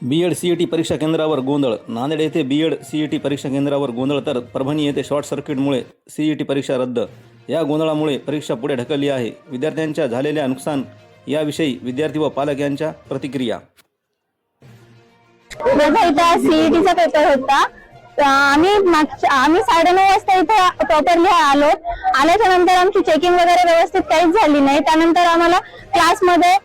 B.Ed CET परीक्षा केंद्रावर गोंधळ. नांदेड येथे बीएड सीईटी परीक्षा केंद्रावर गोंधळ तर परभणी येथे शॉर्ट सर्किटमुळे सीईटी परीक्षा रद्द. या गोंधळामुळे परीक्षा पुढे ढकलली आहे. विद्यार्थ्यांच्या झालेल्या नुकसान याविषयी विद्यार्थी व पालक यांच्या प्रतिक्रिया. माझा इथं सीईटीचा पेपर होता. आम्ही 9:30 वाजता इथे प्रॉपरली आल्याच्या नंतर आमची चेकिंग वगैरे व्यवस्थित काहीच झाली नाही. त्यानंतर आम्हाला क्लासमध्ये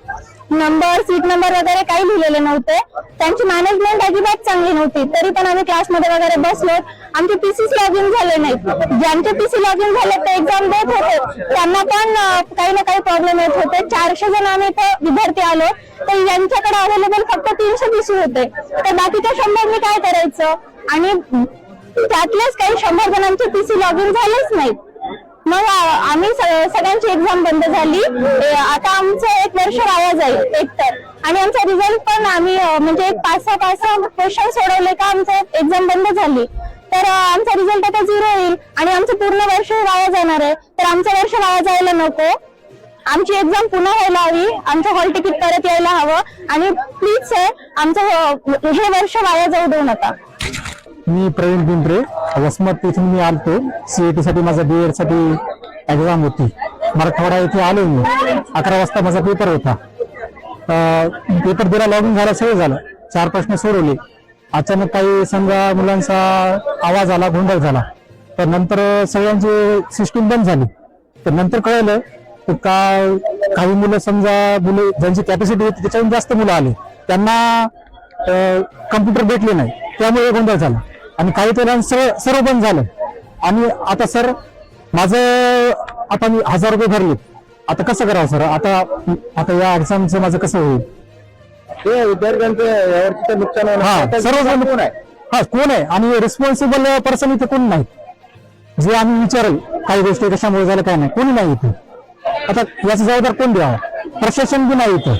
नंबर, सीट नंबर वगैरे काही लिहिलेले नव्हते. त्यांची मॅनेजमेंट अजिबात चांगली नव्हती. तरी पण आम्ही क्लासमध्ये वगैरे बसलो. आमचे पीसीच लॉग इन झाले नाहीत. ज्यांचे पीसी लॉग इन झाले ते एक्झाम देत होते, त्यांना पण काही ना काही प्रॉब्लेम येत होते. 400 जण आम्ही इथे विद्यार्थी आलो, तर यांच्याकडे अवेलेबल फक्त 300 पीसी होते. तर बाकीच्या 100 मी काय करायचं? आणि त्यातलेच काही 100 जणांचे पीसी लॉग इन झालेच नाहीत. मग आम्ही सगळ्यांची एक्झाम बंद झाली. आता आमचं 1 वर्ष वाया जाईल एकतर. आणि आमचा रिझल्ट पण आम्ही म्हणजे 5-6 क्वेश्चन सोडवले का आमचं एक्झाम बंद झाली. तर आमचा रिझल्ट आता 0 येईल आणि आमचं पूर्ण वर्ष वाया जाणार आहे. तर आमचं वर्ष वाया जायला नको. आमची एक्झाम पुन्हा व्हायला हवी. आमचं हॉल तिकीट परत यायला हवं. आणि प्लीज सर, आमचं हे वर्ष वाया जाऊ देऊ नका. मी प्रवीण पिंपरे, वसमत येथून मी आलतो. सीईटी साठी माझा बीएड साठी एक्झाम होती. मराठवाडा येथे आलो मी. 11 वाजता माझा पेपर होता. पेपर दिला, लॉगिन झाला, सगळं झालं. 4 प्रश्न सोडवले. अचानक काही समजा मुलांचा आवाज आला, गोंधळ झाला. तर नंतर सगळ्यांची सिस्टीम बंद झाली. तर नंतर कळलं तर काही मुलं समजा ज्यांची कॅपॅसिटी होती त्याच्याहून जास्त मुलं आले, त्यांना कम्प्युटर भेटले नाही, त्यामुळे गोंधळ झाला. आणि काही तर सर्व बंद झालं. आणि आता सर माझं आता मी 1000 रुपये भरले. आता कसं करावं सर? आता या एक्झामचं माझं कसं होईल? हे विद्यार्थ्यांचं यावरती नुकसान हा, सर्वजण कोण आहे? हा, कोण आहे? आणि रिस्पॉन्सिबल पर्सन इथे कोण नाही, जे आम्ही विचारेल काही गोष्टी कशामुळे झालं काय नाही, कोणी नाही इथे. आता याचा जबाबदार कोण द्यावा? प्रशासन बी नाही इथं.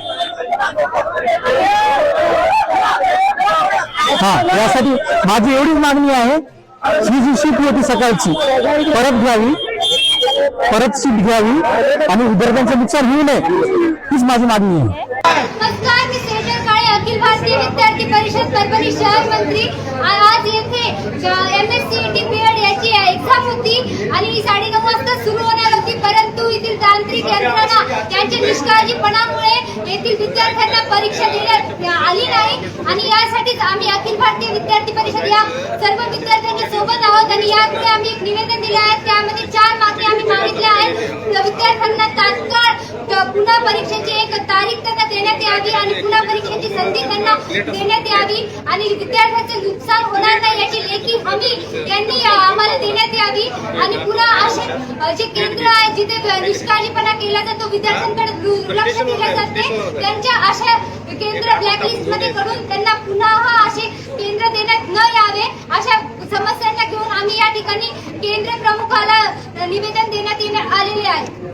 हा, यासाठी माझी एवढीच मागणी आहे, ही जी शीट होती सकाळची परत घ्यावी, परत शीट घ्यावी आणि विद्यार्थ्यांचं नुकसान होऊ नये, हीच माझी मागणी आहे. नमस्कार, मी सेजल काळे, अखिल भारतीय विद्यार्थी परिषद परभणी शहर मंत्री. आज येथे MSCET बीएड याची एक्झाम होती आणि 9:30 वाजता सुरू होणार होती. परंतु येथील तांत्रिक यंत्रणा यांच्या निष्काळजीपणामुळे येथील विद्यार्थ्यांना परीक्षा देण्यात आली नाही. आणि यासाठीच आम्ही अखिल भारतीय विद्यार्थी परिषद या सर्व विद्यार्थ्यांच्या सोबत आहोत. आणि यामुळे आम्ही एक निवेदन दिले आहे. त्यामध्ये 4 मागण्या आम्ही मागितल्या आहेत. विद्यार्थ्यांना तात्काळ पुन्हा परीक्षेची एक तारीख त्यांना देण्यात यावी आणि पुन्हा परीक्षेची संधी त्यांना देण्यात यावी. आणि विद्यार्थ्यांचे नुकसान होणार नाही याची लेखी हमी त्यांनी आम्हाला देण्यात यावी. आणि पुन्हा असे जे केंद्र आहे जिथे निष्काळजीपणा केला जातो, विद्यार्थ्यांकडे दुर्लक्ष केले जाते, त्यांच्या अशा केंद्र ब्लॅकलिस्ट मध्ये करून त्यांना पुन्हा असे केंद्र देण्यात न यावे. अशा समस्यांना घेऊन आम्ही या ठिकाणी केंद्र प्रमुखाला निवेदन देण्यात आलेले आहे.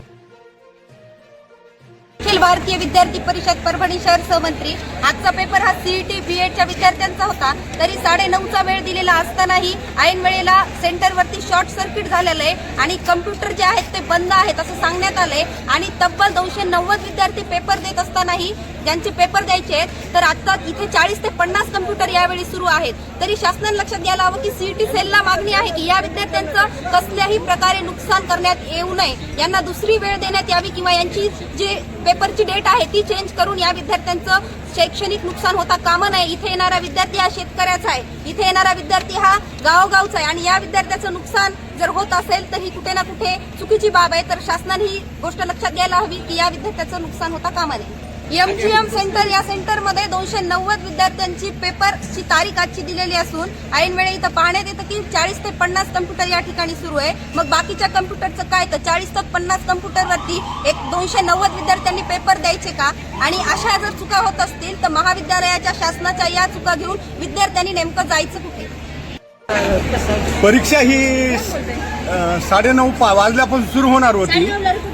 अखिल भारतीय विद्यार्थी परिषद परभणी शहर सहमंत्री. आजचा पेपर हा सीईटी बीएडच्या विद्यार्थ्यांचा होता. तरी 9:30चा वेळ दिलेला असतानाही ऐन वेळेला सेंटरवरती शॉर्ट सर्किट झालेलं आहे आणि कम्प्युटर जे आहेत ते बंद आहेत असं सांगण्यात आलंय. आणि तब्बल 290 विद्यार्थी पेपर देत असतानाही ज्यांचे पेपर द्यायचे आहेत, तर आता इथे 40 ते 50 कम्प्युटर यावेळी सुरू आहेत. तरी शासनाने लक्षात घ्यायला हवं की सीईटी सेलला मागणी आहे की या विद्यार्थ्यांचं कसल्याही प्रकारे नुकसान करण्यात येऊ नये, यांना दुसरी वेळ देण्यात यावी किंवा यांची जे पेपरची डेट आहे ती चेंज करून या विद्यार्थ्यांचं शैक्षणिक नुकसान होता कामा नये. इथे येणारा विद्यार्थी हा शेतकऱ्याचा आहे, इथे येणारा विद्यार्थी हा गावोगावचा आहे. आणि या विद्यार्थ्याचं नुकसान जर होत असेल तर ही कुठे ना कुठे चुकीची बाब आहे. तर शासनाने ही गोष्ट लक्षात घ्यायला हवी की या विद्यार्थ्याचं नुकसान होता कामा नये. MGM सेंटर, या सेंटरमध्ये 290 विद्यार्थ्यांची पेपरची तारीख आजची दिलेली असून ऐन वेळी इथं पाहण्यात येतं की 40 ते 50 कम्प्युटर या ठिकाणी सुरू आहे. मग बाकीच्या कम्प्युटरचं काय? तर 40 ते 50 कम्प्युटरवरती 290 विद्यार्थ्यांनी पेपर द्यायचे का? आणि अशा जर चुका होत असतील तर महाविद्यालयाच्या शासनाच्या या चुका घेऊन विद्यार्थ्यांनी नेमकं जायचं कुठे? परीक्षा ही 9:30 वाजल्यापासून सुरू होणार होती,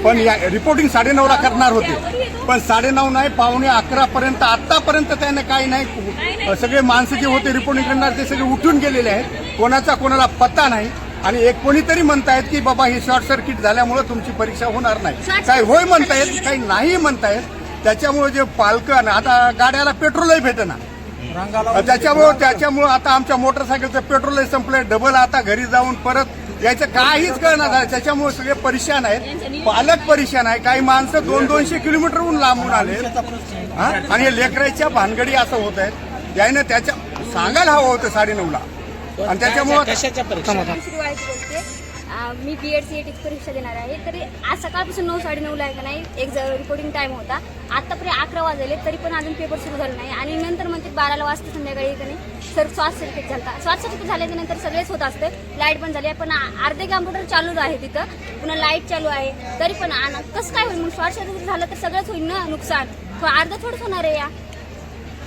पण या रिपोर्टिंग 9:30ला करणार होते. पण 9:30 नाही, 11:15 पर्यंत आतापर्यंत त्याने काही नाही. सगळे माणसं जे होते रिपोर्टिंग करणार ते सगळे उठून गेलेले आहेत. कोणाला पत्ता नाही. आणि एक कोणीतरी म्हणतायत की बाबा ही शॉर्ट सर्किट झाल्यामुळे तुमची परीक्षा होणार नाही. काही होय म्हणतायत, काही नाही म्हणतायत. त्याच्यामुळे जे पालक, आता गाड्याला पेट्रोलही भेटेना, त्याच्यामुळे आता आमच्या मोटरसायकलचं पेट्रोल संपलंय, डबल आता घरी जाऊन परत यायचं काहीच कळणार झालं. त्याच्यामुळे सगळे परेशान आहेत, पालक परेशान आहे. काही माणसं 200-200 किलोमीटरहून लांबून आले आणि हे लेकराच्या भानगडी असं होत आहेत. याने त्याच्या सांगायला हवं होतं 9:30ला आणि त्याच्यामुळे सुरू आहे बोलते. मी बीएड सीईटी परीक्षा देणार आहे. तरी आज सकाळपासून 9-9:30ला आहे का नाही एक रिपोर्टिंग टाइम होता. आतापर्यंत 11 वाजले तरी पण अजून पेपर सुरू झाला नाही. आणि नंतर म्हणते 12ला वाजता संध्याकाळी का नाही सर श्वास सर्किट झाला. श्वास सर्किट झाल्याच्या नंतर सगळेच होत असते. लाईट पण झाली आहे, पण अर्धे कॉम्प्युटर चालूच आहे तिथं, पुन्हा लाईट चालू आहे. तरी पण कसं काय होईल मग? श्वास सर्किट झालं तर सगळंच होईल ना नुकसान. अर्ध थोडंच होणार आहे. या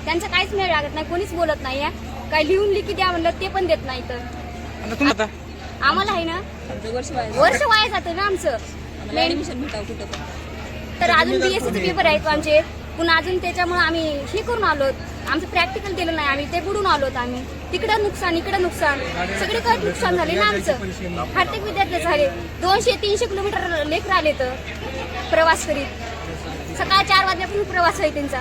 त्यांचं काहीच मिळ लागत नाही, कोणीच बोलत नाही. या काय लिहून लिखी द्या म्हणलं ते पण देत नाही. तर आम्हाला आहे ना वर्ष वाया जातं ना आमचं. ऍडमिशन भेटावं कुठं पण. तर अजून बीएससीचे पेपर आहेत आमचे, पुन्हा अजून त्याच्यामुळे आम्ही हे करून आलोत. आमचं प्रॅक्टिकल दिलं नाही, आम्ही ते बुडून आलोत. आम्ही तिकडं नुकसान इकडं नुकसान, सगळीकडे नुकसान झाले ना आमचं. प्रत्येक विद्यार्थी झाले 200-300 किलोमीटर लेकर आले तर प्रवास करीत. सकाळ 4 वाजल्यापासून प्रवास आहे त्यांचा.